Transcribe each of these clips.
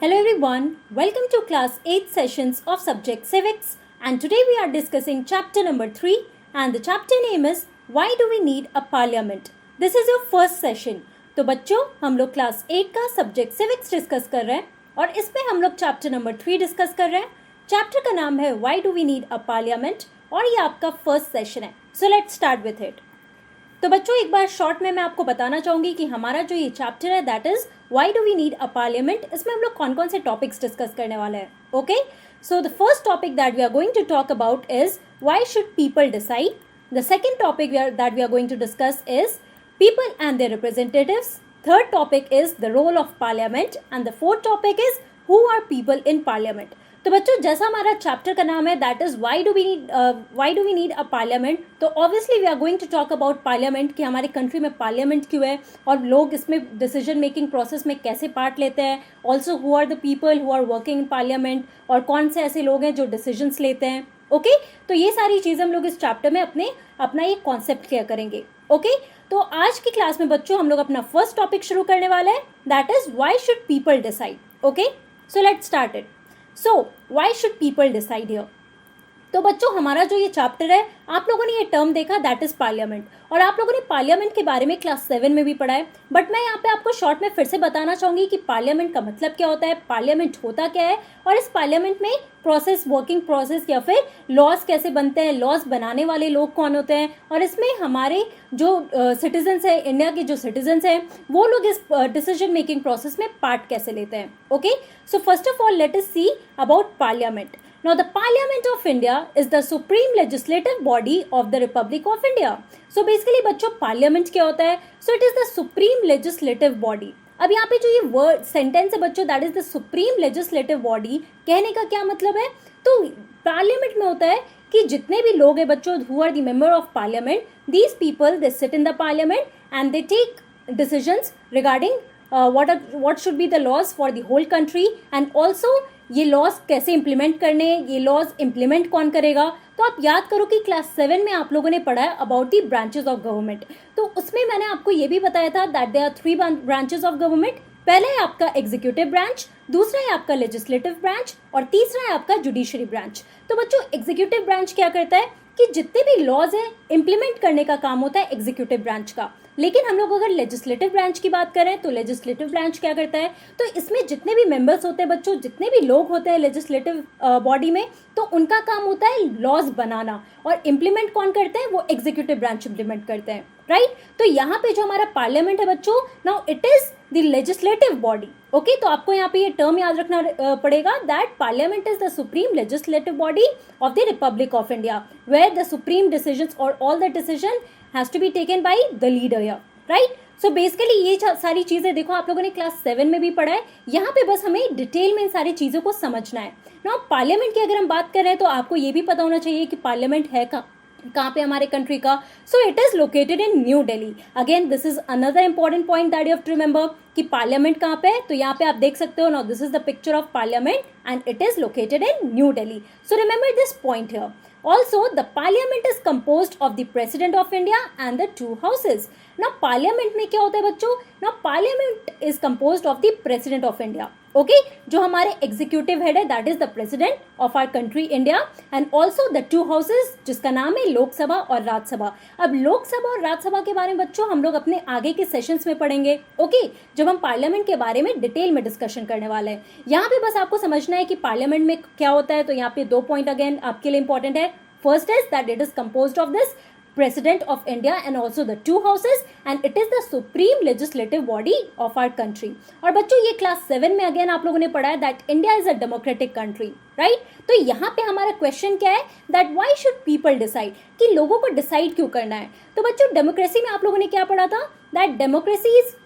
Hello everyone, welcome to class 8 sessions of subject civics, and today we are discussing chapter number 3 and the chapter name is Why do we need a parliament? This is your first session. तो बच्चों हम लोग class 8 का subject civics discuss कर रहे हैं और इसमें हम लोग चैप्टर नंबर 3 डिस्कस कर रहे हैं. चैप्टर का नाम है Why do we need a parliament और ये आपका फर्स्ट सेशन है. So let's start with it. तो बच्चों एक बार शॉर्ट में मैं आपको बताना चाहूंगी कि हमारा जो ये चैप्टर है that is why do we need a parliament. इसमें हम लोग कौन कौन से टॉपिक्स डिस्कस करने वाले हैं. Okay, so the first topic that we are going to talk about is why should people decide. The second topic that we are going to discuss is people and their representatives. Third topic is the role of parliament and the fourth topic is who are people in parliament. तो बच्चों जैसा हमारा chapter का नाम है that is why do we need a parliament. तो obviously we are going to talk about parliament कि हमारे कंट्री में पार्लियामेंट क्यों है और लोग इसमें डिसीजन मेकिंग प्रोसेस में कैसे पार्ट लेते हैं. Also who are the people who are working in parliament और कौन से ऐसे लोग हैं जो डिसीजंस लेते हैं. ओके, तो ये सारी चीज़ें हम लोग इस चैप्टर में अपना ये कॉन्सेप्ट क्लियर करेंगे. ओके, तो आज की क्लास में बच्चों हम लोग अपना फर्स्ट टॉपिक शुरू करने वाले हैं that is why should people decide. Okay, so let's start it. So why should people decide here. तो बच्चों हमारा जो ये चैप्टर है आप लोगों ने ये टर्म देखा दैट इज पार्लियामेंट और आप लोगों ने पार्लियामेंट के बारे में क्लास 7 में भी पढ़ा है. बट मैं यहाँ पे आपको शॉर्ट में फिर से बताना चाहूंगी कि पार्लियामेंट का मतलब क्या होता है, पार्लियामेंट होता क्या है और इस पार्लियामेंट में प्रोसेस, वर्किंग प्रोसेस या फिर लॉज कैसे बनते हैं, लॉज बनाने वाले लोग कौन होते हैं और इसमें हमारे जो सिटीजन्स है, इंडिया के जो सिटीजन्स हैं वो लोग इस डिसीजन मेकिंग प्रोसेस में पार्ट कैसे लेते हैं. Okay, so first of all let us see about parliament. Now, the Parliament of India is the supreme legislative body of the Republic of India. So, basically बच्चों parliament क्या होता है? So, it is the supreme legislative body. अब यहाँ पे जो ये word sentence है बच्चों that is the supreme legislative body, कहने का क्या मतलब है? तो पार्लियामेंट में होता है कि जितने भी लोग हैं बच्चों who are the member of parliament, these people they sit in the parliament and they take decisions regarding what should be the laws for the whole country and also ये लॉज कैसे इम्प्लीमेंट करने, ये laws implement कौन करेगा. तो आप याद करो कि क्लास 7 में आप लोगों ने पढ़ा है about the branches of government. तो उसमें मैंने आपको ये भी बताया था that there are 3 branches of government. पहला है आपका एग्जीक्यूटिव ब्रांच, दूसरा है आपका लेजिस्लेटिव ब्रांच और तीसरा है आपका जुडिशरी ब्रांच. तो बच्चों एग्जीक्यूटिव ब्रांच क्या करता है कि जितने भी लॉज हैं इम्प्लीमेंट करने का काम होता है एग्जीक्यूटिव ब्रांच का. लेकिन हम लोग अगर लेजिस्लेटिव ब्रांच की बात करें तो लेजिस्लेटिव ब्रांच क्या करता है, तो इसमें जितने भी मेंबर्स होते हैं बच्चों, जितने भी लोग होते हैं लेजिस्लेटिव बॉडी में, तो उनका काम होता है लॉज बनाना और इम्प्लीमेंट कौन करते हैं, वो एग्जीक्यूटिव ब्रांच इम्प्लीमेंट करते हैं. राइट, तो यहाँ पे जो हमारा पार्लियामेंट है बच्चों, now it is the legislative body. Okay, तो आपको यहाँ पे ये टर्म याद रखना पड़ेगा that parliament is the supreme legislative body of the republic of India where the supreme decisions और all the decision has to be taken by the leader here. Right, so basically ये सारी चीज़ें देखो आप लोगों ने क्लास 7 में भी पढ़ा है. यहाँ पे बस हमें डिटेल में इन सारी चीज़ों को समझना है. नाउ पार्लियामेंट की अगर हम बात कर रहे हैं तो आपको ये भी पता होना चाहिए कि पार्लियामेंट है कहाँ पे हमारे कंट्री का. So it is located in New Delhi. Again this is another important point that you have to remember कि पार्लियामेंट कहाँ पे है. तो यहाँ पे आप देख सकते हो now this is the picture of parliament and it is located in New Delhi. So remember this point here. Also, the parliament is composed of the president of India and the 2 houses. Now, parliament में क्या होता है बच्चों? Now, parliament is composed of the president of India. Okay, जो हमारे executive head है that is the president of our country India and also the 2 houses जिसका नाम है लोकसभा और राज्यसभा. अब लोकसभा और राज्यसभा के बारे में बच्चों हम लोग अपने आगे के सेशंस में पढ़ेंगे. ओके, जब हम पार्लियामेंट के बारे में डिटेल में डिस्कशन करने वाले हैं. यहाँ पे बस आपको समझना है कि पार्लियामेंट में क्या होता है. तो यहाँ पे 2 पॉइंट अगेन आपके लिए इंपॉर्टेंट है. First is that it is composed of this President of India and also the 2 houses and it is the supreme legislative body of our country. और बच्चों ये क्लास 7 में अगेन आप लोगों ने पढ़ा है that India is a democratic country, right? तो यहाँ पे हमारा क्वेश्चन क्या है that why should people decide, कि लोगों को डिसाइड क्यों करना है. तो बच्चों डेमोक्रेसी में आप लोगों ने क्या पढ़ा था that democracy is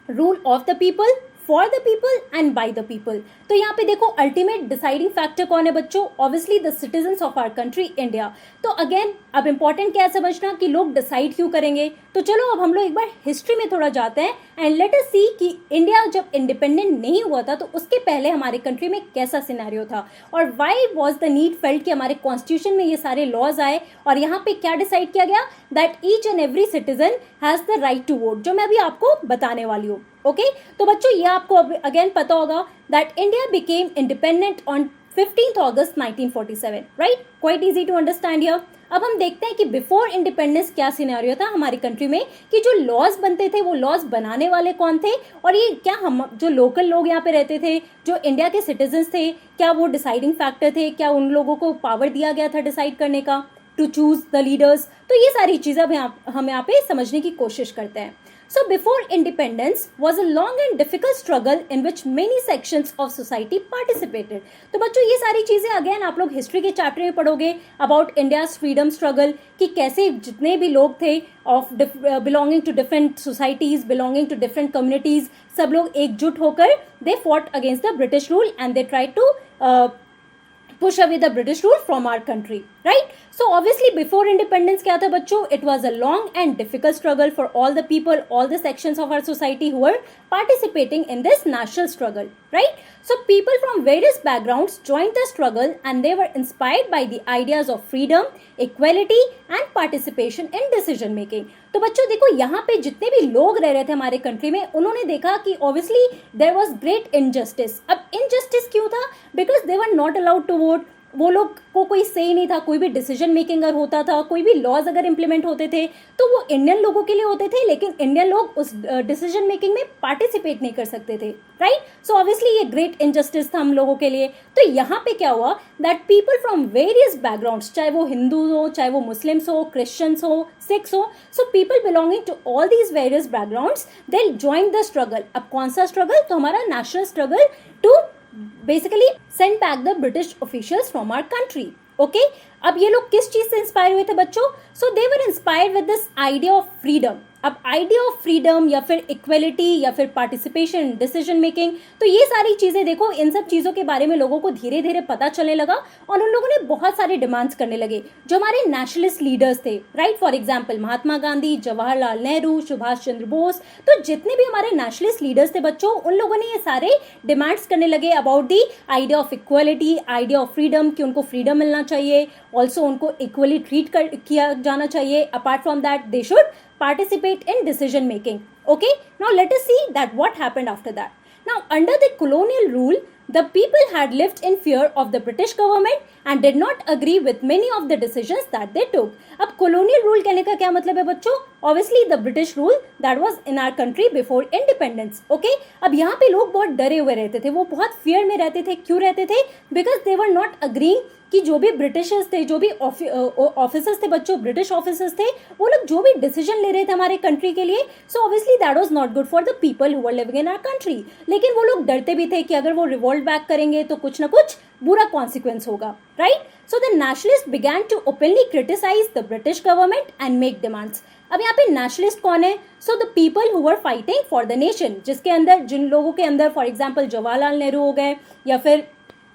rule of the people for the people and by the people. तो यहाँ पे देखो अल्टीमेट डिसाइडिंग फैक्टर कौन है बच्चों, obviously the citizens of our country India. तो अगेन अब इंपॉर्टेंट क्या है समझना कि लोग डिसाइड क्यों करेंगे. तो चलो अब हम लोग एक बार हिस्ट्री में थोड़ा जाते हैं एंड लेट अस सी कि इंडिया जब इंडिपेंडेंट नहीं हुआ था तो उसके पहले हमारे कंट्री में कैसा सिनेरियो था और why was the need felt कि हमारे कॉन्स्टिट्यूशन में ये सारे लॉज आए और यहाँ पे क्या डिसाइड किया गया that each and every citizen has the right to vote, जो मैं अभी आपको बताने वाली हूँ. ओके तो बच्चों ये आपको अगेन पता होगा that India became independent on 15th August 1947, right? Quite easy to understand here. अब हम देखते हैं कि बिफोर इंडिपेंडेंस क्या सिनेरियो था हमारी कंट्री में, कि जो लॉज बनते थे वो लॉज बनाने वाले कौन थे, और ये क्या हम जो लोकल लोग यहाँ पे रहते थे, जो इंडिया के सिटीजन्स थे, क्या वो डिसाइडिंग फैक्टर थे, क्या उन लोगों को पावर दिया गया था डिसाइड करने का, टू चूज द लीडर्स. तो ये सारी चीज़ें हम यहाँ पे समझने की कोशिश करते हैं. So before independence was a long and difficult struggle in which many sections of society participated. तो बच्चों ये सारी चीज़ें अगेन आप लोग हिस्ट्री के चैप्टर में पढ़ोगे अबाउट इंडियाज फ्रीडम स्ट्रगल, कि कैसे जितने भी लोग थे of belonging to different societies, belonging to different communities, सब लोग एकजुट होकर they fought against the British rule and they try to push away the British rule from our country, right? So obviously before independence क्या था बच्चों? It was a long and difficult struggle for all the people, all the sections of our society who were participating in this national struggle, right? So people from various backgrounds joined the struggle and they were inspired by the ideas of freedom, equality and participation in decision making. तो बच्चों देखो यहाँ पे जितने भी लोग रह रहे थे हमारे कंट्री में, उन्होंने देखा कि obviously there was great injustice. अब इनजस्टिस क्यों था? Because they were not allowed to vote. वो लोग को कोई सही नहीं था, कोई भी डिसीजन मेकिंग अगर होता था, कोई भी लॉज अगर इम्प्लीमेंट होते थे तो वो इंडियन लोगों के लिए होते थे, लेकिन इंडियन लोग उस डिसीजन मेकिंग में पार्टिसिपेट नहीं कर सकते थे, राइट? सो ऑब्वियसली ये ग्रेट इनजस्टिस था हम लोगों के लिए. तो यहाँ पे क्या हुआ that people from various backgrounds, चाहे वो हिंदू हो, चाहे वो मुस्लिम्स हो, क्रिश्चियंस हो, सिख्स हो, so people belonging to all these various backgrounds they join the struggle. अब कौन सा स्ट्रगल? तो हमारा national struggle to basically send back the British officials from our country. Okay? अब ये लोग किस चीज से इंस्पायर हुए थे बच्चों? So they were inspired with this idea of freedom. अब आइडिया ऑफ फ्रीडम या फिर इक्वलिटी या फिर पार्टिसिपेशन डिसीजन मेकिंग, तो ये सारी चीज़ें देखो, इन सब चीज़ों के बारे में लोगों को धीरे धीरे पता चलने लगा और उन लोगों ने बहुत सारे डिमांड्स करने लगे जो हमारे नेशनलिस्ट लीडर्स थे, right? For example Mahatma Gandhi, Jawaharlal Nehru, Subhash Chandra Bose. तो जितने भी हमारे नेशनलिस्ट लीडर्स थे बच्चों, उन लोगों ने ये सारे डिमांड्स करने लगे about the idea of equality, idea of freedom, कि उनको फ्रीडम मिलना चाहिए, ऑल्सो उनको इक्वली ट्रीट किया जाना चाहिए. Apart from that they should participate in decision making. Okay, now let us see that what happened after that. Now under the colonial rule, the people had lived in fear of the British government and did not agree with many of the decisions that they took. अब colonial rule कहने का क्या मतलब है बच्चों? Obviously the British rule that was in our country before independence. Okay? अब यहाँ पे लोग बहुत डरे हुए रहते थे, वो बहुत fear में रहते थे. क्यों रहते थे? Because they were not agreeing कि जो भी ब्रिटिशर्स थे, जो भी ऑफिसर्स थे बच्चों, ब्रिटिश ऑफिसर्स थे, वो लोग जो भी डिसीजन ले रहे थे हमारे कंट्री के लिए, so obviously that was not good for the people who are living in our country. लेकिन वो लोग डरते भी थे कि अगर वो रिवोल्ट बैक करेंगे तो कुछ ना कुछ बुरा कॉन्सिक्वेंस होगा, right? So the nationalist began to openly criticise the British government and make demands. अब यहाँ पे नेशनलिस्ट कौन है? So the people who are fighting for the nation, जिसके अंदर, जिन लोगों के अंदर फॉर एग्जाम्पल जवाहरलाल नेहरू हो गए या फिर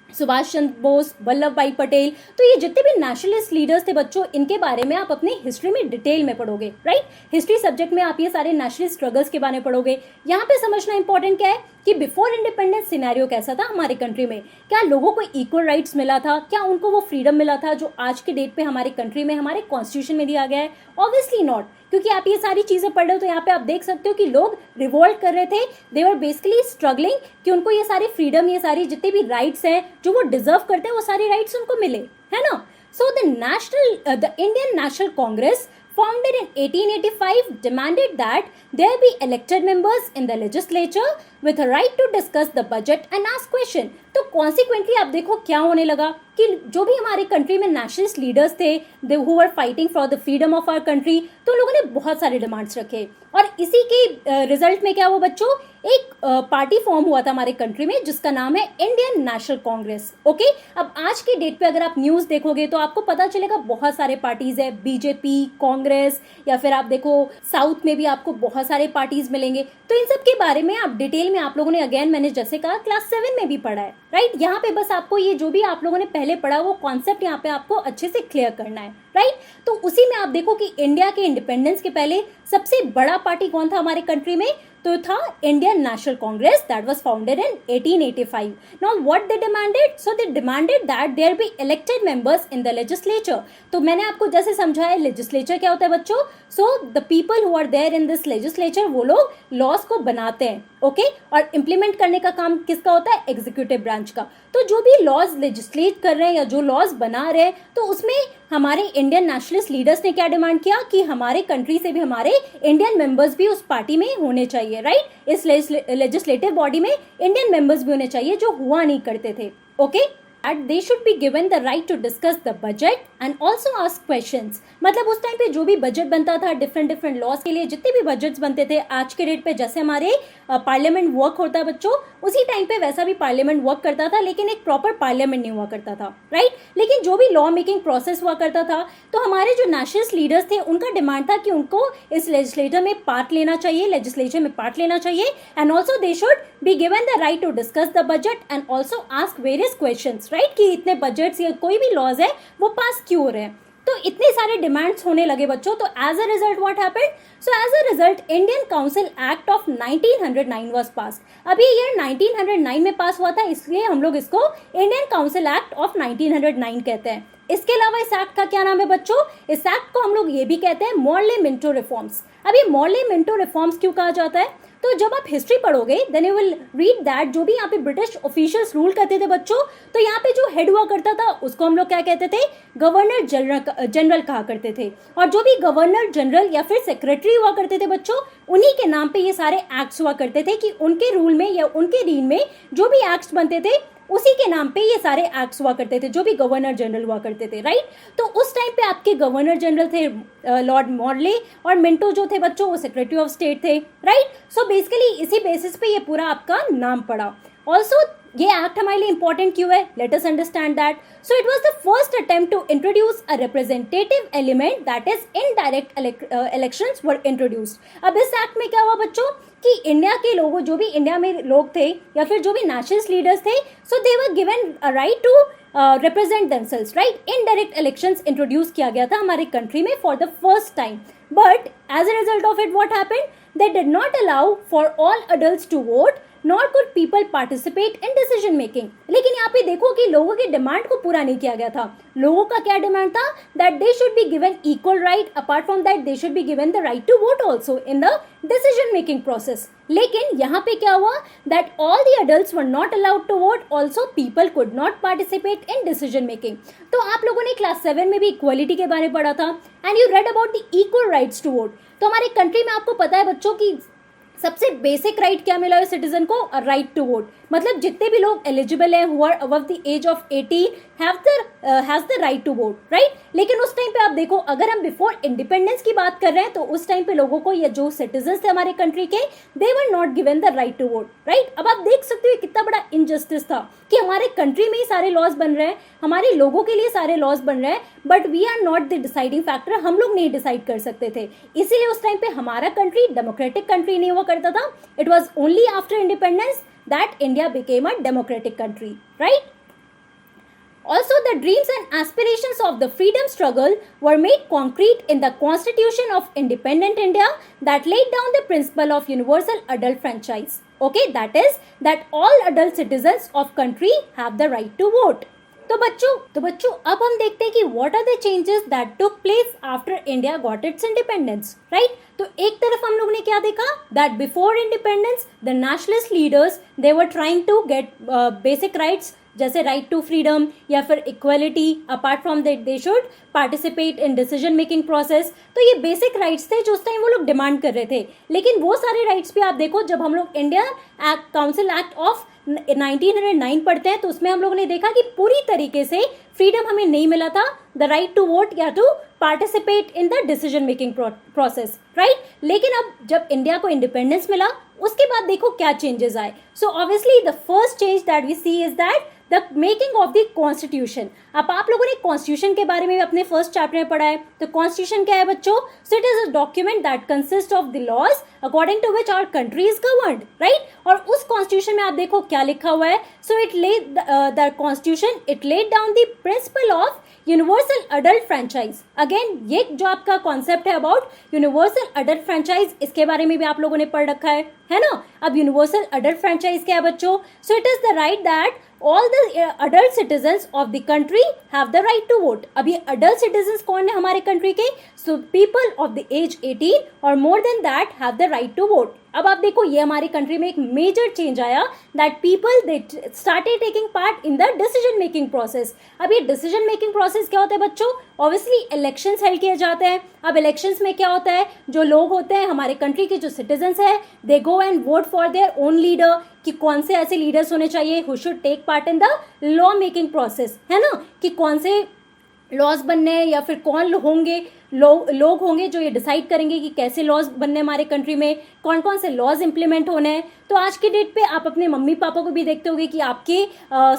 सुभाष चंद्र बोस, वल्लभ भाई पटेल. तो ये जितने भी नेशनलिस्ट लीडर्स थे बच्चों, इनके बारे में आप अपनी हिस्ट्री में डिटेल में पढ़ोगे, राइट? हिस्ट्री सब्जेक्ट में आप ये सारे नेशनलिस्ट स्ट्रगल्स के बारे में पढ़ोगे. यहाँ पे समझना इंपॉर्टेंट क्या है कि बिफोर इंडिपेंडेंस सिनेरियो कैसा था हमारे कंट्री में. क्या लोगों को इक्वल राइट्स मिला था? क्या उनको वो फ्रीडम मिला था जो आज के डेट पे हमारे कंट्री में हमारे कॉन्स्टिट्यूशन में दिया गया है? ऑब्वियसली नॉट, क्योंकि आप ये सारी चीज़ें पढ़ रहे हो तो यहाँ पे आप देख सकते हो कि लोग रिवोल्ट कर रहे थे. दे वर बेसिकली स्ट्रगलिंग कि उनको ये सारी फ्रीडम, ये सारी जितने भी राइट्स हैं जो वो डिजर्व करते हैं, वो सारी राइट्स उनको मिले, है ना? So the Indian National Congress founded in 1885 demanded that there be elected members in the legislature with a right to discuss the budget and ask question. तो कॉन्सिक्वेंटली आप देखो क्या होने लगा कि जो भी हमारे कंट्री में नेशनलिस्ट लीडर्स थे, they who were fighting for the freedom of our country, तो उन लोगों ने बहुत सारे डिमांड्स रखे और इसी के रिजल्ट में क्या हुआ बच्चों? एक पार्टी फॉर्म हुआ था हमारे कंट्री में जिसका नाम है इंडियन नेशनल कांग्रेस. ओके, अब आज की डेट पे अगर आप न्यूज़ देखोगे तो आपको पता चलेगा बहुत सारे पार्टीज है, बीजेपी, कांग्रेस, या फिर आप देखो साउथ में भी आपको बहुत सारे पार्टीज मिलेंगे. तो इन सब के बारे में आप डिटेल में आप लोगों ने, अगेन मैंने जैसे कहा, क्लास 7 में भी पढ़ा है, राइट? यहाँ पे बस आपको ये जो भी आप लोगों ने पहले पढ़ा वो कॉन्सेप्ट यहाँ पे आपको अच्छे से क्लियर करना है, राइट? तो उसी में आप देखो कि इंडिया के इंडिपेंडेंस के पहले सबसे बड़ा पार्टी कौन था हमारे कंट्री में? तो था Indian National Congress that was founded in 1885. Now what they demanded? So they demanded that there be elected members in the legislature. तो मैंने आपको जैसे समझाया लेजिस्लेचर क्या होता है बच्चों? So the people who are there in this legislature, वो लोग लॉज को बनाते हैं, ओके और इम्प्लीमेंट करने का काम किसका होता है, एग्जीक्यूटिव ब्रांच का। तो जो भी लॉज लेजिस्लेट कर रहे हैं या जो लॉज बना रहे हैं, तो उसमें हमारे इंडियन नेशनलिस्ट लीडर्स ने क्या डिमांड किया कि हमारे कंट्री से भी हमारे इंडियन मेंबर्स भी उस पार्टी में होने चाहिए, राइट। इस लेजिस्लेटिव बॉडी में इंडियन मेंबर्स भी होने चाहिए, जो हुआ नहीं करते थे, okay. And they should be given the right to discuss the budget and also ask questions। मतलब उस टाइम पे जो भी बजट बनता था डिफरेंट लॉज के लिए, जितने भी बजट्स बनते थे आज के डेट पे जैसे हमारे पार्लियामेंट वर्क होता है बच्चों, उसी टाइम पे वैसा भी पार्लियामेंट वर्क करता था, लेकिन एक प्रॉपर पार्लियामेंट नहीं हुआ करता था, राइट। लेकिन जो भी लॉ मेकिंग प्रोसेस हुआ करता था, तो हमारे जो नेशनलिस्ट लीडर्स थे उनका डिमांड था कि उनको इस लेजिस्लेचर में पार्ट लेना चाहिए, and also they should be given the right to discuss the budget and also ask various questions, right, कि इतने बजट्स या कोई भी लॉज है वो पास क्यों हो रहे हैं। तो इतने सारे डिमांड्स होने लगे बच्चों। तो as a result what happened, so as a result Indian Council Act of 1909 was passed. अब ये ईयर 1909 में पास हुआ था, इसलिए हम लोग इसको इंडियन काउंसिल एक्ट ऑफ 1909 कहते हैं। इसके अलावा इस एक्ट का क्या नाम है बच्चों, इस एक्ट को हम लोग ये भी कहते हैं मॉर्ले मिंटो रिफॉर्म्स। अब ये मॉर्ले मिंटो रिफॉर्म्स क्यों कहा जाता है, तो जब आप हिस्ट्री पढ़ोगे then you will read that जो भी यहाँ पे ब्रिटिश ऑफिशियल्स रूल करते थे बच्चों, तो यहाँ पे जो हेड हुआ करता था उसको हम लोग क्या कहते थे, गवर्नर जनरल कहा करते थे। और जो भी गवर्नर जनरल या फिर सेक्रेटरी हुआ करते थे बच्चों, उन्हीं के नाम पे ये सारे एक्ट्स हुआ करते थे, कि उनके रूल में या उनके रीन में जो भी एक्ट्स बनते थे उसी के नाम पे ये सारे एक्ट्स हुआ करते थे, जो भी गवर्नर जनरल हुआ करते थे, राइट। तो उस टाइम पे आपके गवर्नर जनरल थे लॉर्ड मॉर्ले, और मिंटो जो थे बच्चों वो सेक्रेटरी ऑफ स्टेट थे, राइट। सो बेसिकली इसी बेसिस पे ये पूरा आपका नाम पड़ा। ऑल्सो ये एक्ट हमारे लिए इंपॉर्टेंट क्यों है, let us understand that. So it was the first attempt to introduce a representative element, that is indirect elections were introduced. अब इस एक्ट में क्या हुआ बच्चों कि इंडिया के लोगों, जो भी इंडिया में लोग थे या फिर जो भी नेशनलिस्ट लीडर्स थे, so they were given a right to represent themselves, right. Indirect elections introduce किया गया था हमारे कंट्री में for the first time, but as a result of it what happened, they did not allow for all adults to vote nor could people participate in decision making। लेकिन यहाँ पे देखो कि लोगों की डिमांड को पूरा नहीं किया गया था। लोगों का क्या डिमांड था, that they should be given equal right, apart from that they should be given the right to vote also in the decision making process। लेकिन यहाँ पे क्या हुआ, that all the adults were not allowed to vote, also people could not participate in decision making। तो आप लोगों ने class 7 में भी इक्वालिटी के बारे में पढ़ा था, and you read about the equal rights to vote। तो हमारे कंट्री में आपको पता है बच्चों की सबसे बेसिक राइट क्या मिला है सिटीजन को, राइट टू वोट। मतलब जितने भी लोग एलिजिबल हैं who are above the age of 18 has the right to vote, right. लेकिन उस टाइम पे आप देखो, अगर हम बिफोर इंडिपेंडेंस की बात कर रहे हैं, तो उस टाइम पे लोगों को, या जो सिटीजन्स थे हमारे कंट्री के, they were not given the right to vote, right. अब आप देख सकते हो कितना बड़ा इनजस्टिस था कि हमारे कंट्री में ही सारे लॉज बन रहे हैं, हमारे लोगों के लिए सारे लॉज बन रहे हैं, but we are not the deciding factor, हम लोग नहीं डिसाइड कर सकते थे। इसीलिए उस टाइम पे हमारा कंट्री डेमोक्रेटिक कंट्री नहीं हुआ करता था। It was only after independence that India became a democratic country, right? Also, the dreams and aspirations of the freedom struggle were made concrete in the Constitution of Independent India that laid down the principle of universal adult franchise. Okay, that is that all adult citizens of country have the right to vote. तो बच्चों अब हम देखते हैं कि what are the changes that took place after India got its independence, right? तो एक तरफ हम लोग ने क्या देखा, that before independence the nationalist leaders they were trying to get basic rights, जैसे राइट टू फ्रीडम या फिर equality, apart from that they should participate in decision making process. तो ये बेसिक राइट्स थे जो उस टाइम वो लोग डिमांड कर रहे थे। लेकिन वो सारे राइट्स भी आप देखो, जब हम लोग इंडिया काउंसिल एक्ट ऑफ 1909 पढ़ते हैं, तो उसमें हम लोगों ने देखा कि पूरी तरीके से फ्रीडम हमें नहीं मिला था, द राइट टू वोट या to participate in the decision making process, right. लेकिन अब जब इंडिया को इंडिपेंडेंस मिला, उसके बाद देखो क्या चेंजेस आए। So obviously the first change that we see is that the making of the constitution. अब आप लोगों ने कॉन्स्टिट्यूशन के बारे में भी अपने फर्स्ट चैप्टर में पढ़ा है। तो कॉन्स्टिट्यूशन क्या है बच्चों? So it is a document that consist of the laws according to which our country is governed, right. और उस कॉन्स्टिट्यूशन में आप देखो क्या लिखा हुआ है। So it led the constitution it laid down the principle of universal adult franchise. Again ये जो आपका कॉन्सेप्ट है अबाउट यूनिवर्सल अडल्ट फ्रेंचाइज, इसके बारे में भी आप लोगों ने पढ़ रखा है ना। अब यूनिवर्सल अडल्ट फ्रेंचाइज क्या है बच्चों? So it is the right that all the adult citizens of the country have the right to vote. अब ये adult citizens कौन है हमारे country के? So people of the age 18 or more than that have the right to vote. अब आप देखो ये हमारी कंट्री में एक मेजर चेंज आया that people they started taking part in the decision making process. अब ये डिसीजन मेकिंग प्रोसेस क्या होता है बच्चों? ऑब्वियसली इलेक्शंस हेल्ड किए जाते हैं. अब इलेक्शंस में क्या होता है, जो लोग होते हैं हमारे कंट्री के जो सिटीजन्स हैं they go and vote for their own leader कि कौन से ऐसे लीडर्स होने चाहिए who should take part in the law making process, है ना, कि कौन से लॉज बनने हैं या फिर कौन होंगे लोग होंगे जो ये डिसाइड करेंगे कि कैसे लॉज बनने हमारे कंट्री में, कौन कौन से लॉज इंप्लीमेंट होने हैं. तो आज के डेट पे आप अपने मम्मी पापा को भी देखते होंगे कि आपके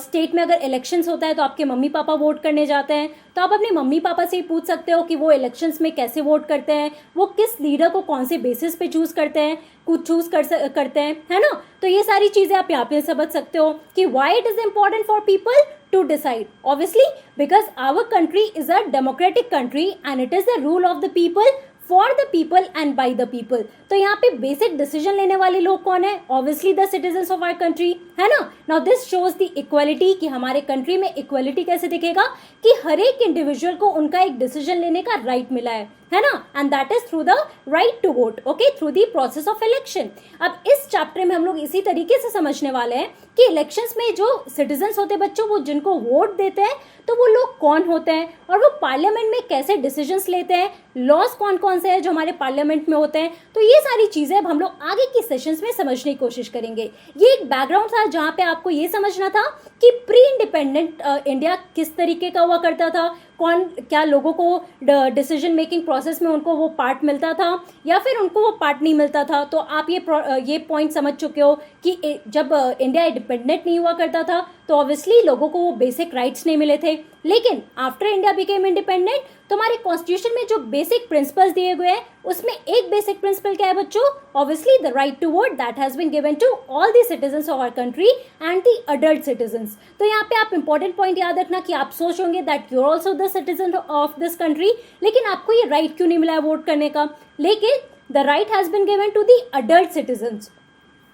स्टेट में अगर इलेक्शंस होता है तो आपके मम्मी पापा वोट करने जाते हैं. तो आप अपने मम्मी पापा से ही पूछ सकते हो कि वो इलेक्शंस में कैसे वोट करते हैं, वो किस लीडर को कौन से बेसिस पे चूज करते हैं, कुछ चूज करते हैं, है ना. तो ये सारी चीजें आप यहाँ पे समझ सकते हो कि why it is important for people to decide. Obviously, because our country is a democratic country and it is the rule of the people for the people and by the people. तो यहाँ पे basic decision लेने वाले लोग कौन है? Obviously the citizens of our country, है ना. Now this shows the equality कि हमारे कंट्री में इक्वलिटी कैसे दिखेगा कि हर एक इंडिविजुअल को उनका एक डिसीजन लेने का राइट मिला है ना. And that is through the right to vote, okay, through the process of election. अब इस चैप्टर में हम लोग इसी तरीके से समझने वाले हैं कि इलेक्शंस में जो सिटीजन्स होते हैं बच्चों, वो जिनको वोट देते हैं तो वो लोग कौन होते हैं और वो पार्लियामेंट में कैसे डिसीजंस लेते हैं, लॉज कौन कौन से हैं जो हमारे पार्लियामेंट में होते हैं. तो ये सारी चीजें अब हम लोग आगे की सेशंस में समझने की कोशिश करेंगे. ये एक बैकग्राउंड था जहाँ पे आपको ये समझना था कि प्री इंडिपेंडेंट इंडिया किस तरीके का हुआ करता था, कौन क्या लोगों को डिसीजन मेकिंग प्रोसेस में उनको वो पार्ट मिलता था या फिर उनको वो पार्ट नहीं मिलता था. तो आप ये पॉइंट समझ चुके हो कि जब इंडिया इंडिपेंडेंट नहीं हुआ करता था तो ऑब्वियसली लोगों को वो बेसिक राइट्स नहीं मिले थे. लेकिन आफ्टर इंडिया बिकेम इंडिपेंडेंट तो हमारे कॉन्स्टिट्यूशन में जो बेसिक प्रिंसिपल्स दिए हुए हैं उसमें एक बेसिक प्रिंसिपल क्या है बच्चों? Obviously the right to vote that has been given to all the citizens of our country and the adult citizens. तो यहाँ पे आप इंपॉर्टेंट पॉइंट याद रखना कि आप सोच होंगे that you are also the citizen of this country, लेकिन आपको ये राइट क्यों नहीं मिला है वोट करने का? लेकिन the right has been given to the adult citizens.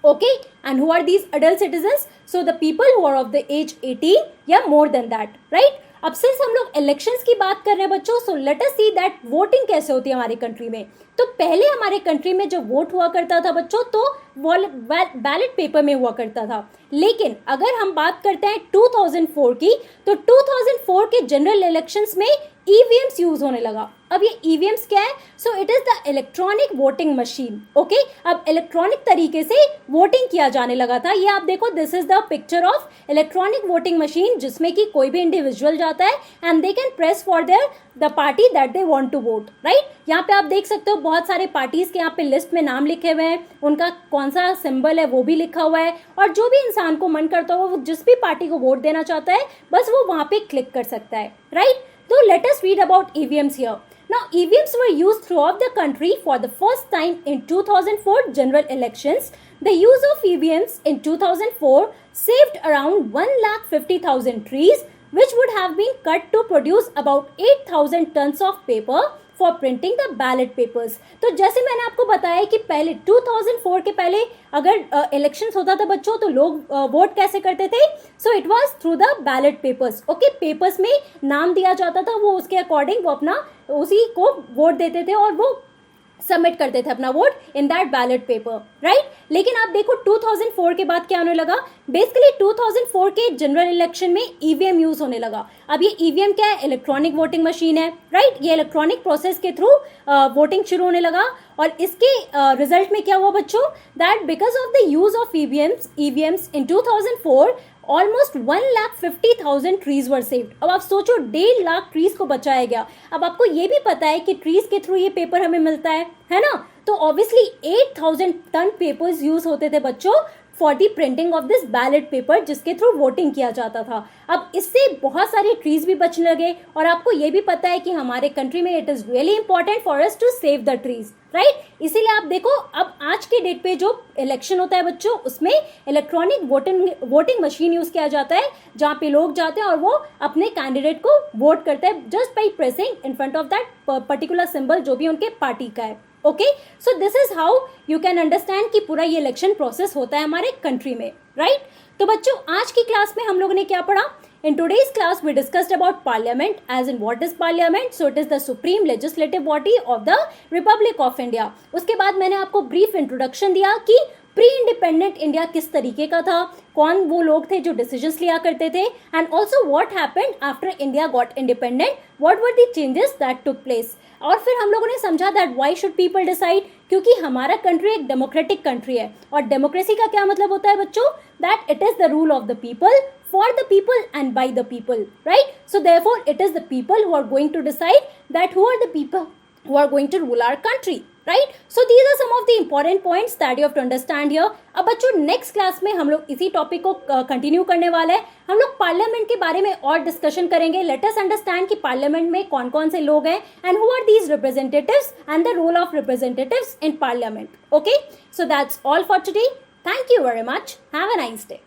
Okay, and who are these adult citizens? So the people who are of the age 18 या more than that, right? अब सिंस हम लोग इलेक्शंस की बात कर रहे हैं बच्चों, so let us see that voting कैसे होती है हमारी कंट्री में. तो पहले हमारे कंट्री में जब वोट हुआ करता था बच्चों तो बैलेट पेपर में हुआ करता था. लेकिन अगर हम बात करते हैं 2004 की, तो 2004 के जनरल इलेक्शंस में ईवीएम्स यूज होने लगा. अब ये ईवीएम्स क्या है? So it is the electronic voting machine. Okay, अब इलेक्ट्रॉनिक तरीके से वोटिंग किया जाने लगा था. ये आप देखो, this is the picture of electronic voting machine जिसमें कि कोई भी इंडिविजुअल जाता है and they can press for their the party that they want to vote, right. यहाँ पे आप देख सकते हो बहुत सारे पार्टीज के यहाँ पे लिस्ट में नाम लिखे हुए हैं, उनका कौन सा सिंबल है वो भी लिखा हुआ है, और जो भी इंसान को मन करता हो वो जिस भी पार्टी को वोट देना चाहता है बस वो वहाँ पे क्लिक कर सकता है, right. So let us read about EVMs here. Now EVMs were used throughout the country for the first time in 2004 general elections. The use of EVMs in 2004 saved around 1,50,000 trees which would have been cut to produce about 8,000 tons of paper for printing the ballot papers. तो जैसे मैंने आपको बताया कि पहले 2004 के पहले अगर इलेक्शंस होता था बच्चों तो लोग वोट कैसे करते थे? सो it was through the ballot papers. Okay, papers में नाम दिया जाता था, वो उसके अकॉर्डिंग वो अपना उसी को वोट देते थे और वो सबमिट करते थे अपना vote in that ballot paper, right. लेकिन आप देखो 2004 के बाद क्या होने लगा? बेसिकली 2004 के जनरल इलेक्शन में ईवीएम यूज होने लगा. अब ये ईवीएम क्या है? इलेक्ट्रॉनिक वोटिंग मशीन है, राइट. ये इलेक्ट्रॉनिक प्रोसेस के थ्रू वोटिंग शुरू होने लगा और इसके रिजल्ट में क्या हुआ बच्चों? That because of the use of EVMs in 2004 almost 1,50,000 trees were saved. अब आप सोचो 1.5 लाख ट्रीज को बचाया गया. अब आपको ये भी पता है कि ट्रीज के थ्रू ये पेपर हमें मिलता है ना. तो ऑब्वियसली 8,000 टन पेपर्स यूज होते थे बच्चों for the printing of this ballot paper जिसके थ्रू वोटिंग किया जाता था. अब इससे बहुत सारे ट्रीज भी बचने लगे और आपको ये भी पता है कि हमारे कंट्री में it is really important for us to save the trees, right. इसीलिए आप देखो अब आज के डेट पे जो इलेक्शन होता है बच्चों उसमें इलेक्ट्रॉनिक वोटिंग मशीन यूज किया जाता है जहाँ पे लोग जाते हैं और वो अपने कैंडिडेट को वोट करते हैं just by pressing in front of that particular symbol जो भी उनके पार्टी का है. Okay, so this is how you can understand कि पूरा ये इलेक्शन प्रोसेस होता है हमारे कंट्री में, राइट? तो बच्चों आज की क्लास में हम लोगों ने क्या पढ़ा? In today's class, we discussed about parliament, as in what is parliament. So it is the supreme legislative body of the Republic of India. उसके बाद मैंने आपको brief introduction दिया कि प्री इंडिपेंडेंट इंडिया किस तरीके का था, कौन वो लोग थे जो डिसीजंस लिया करते थे, and also what happened after India got independent, what were the changes that took place. और फिर हम लोगों ने समझा that why should people decide, क्योंकि हमारा कंट्री एक डेमोक्रेटिक कंट्री है. और डेमोक्रेसी का क्या मतलब होता है बच्चों? That it is the rule of the people, for the people and by the people, right? So therefore it is the people who are going to decide that who are the people who are going to rule our country, right? So these are some of the important points that you have to understand here. अब बच्चों next class में हम लोग इसी topic को continue करने वाले हैं. हम लोग पार्लियामेंट के बारे में और डिस्कशन करेंगे. लेट अस अंडरस्टैंड कि पार्लियामेंट में कौन कौन से लोग हैं and who are these representatives and the role of representatives in parliament. Okay, so that's all for today. Thank you very much. Have a nice day.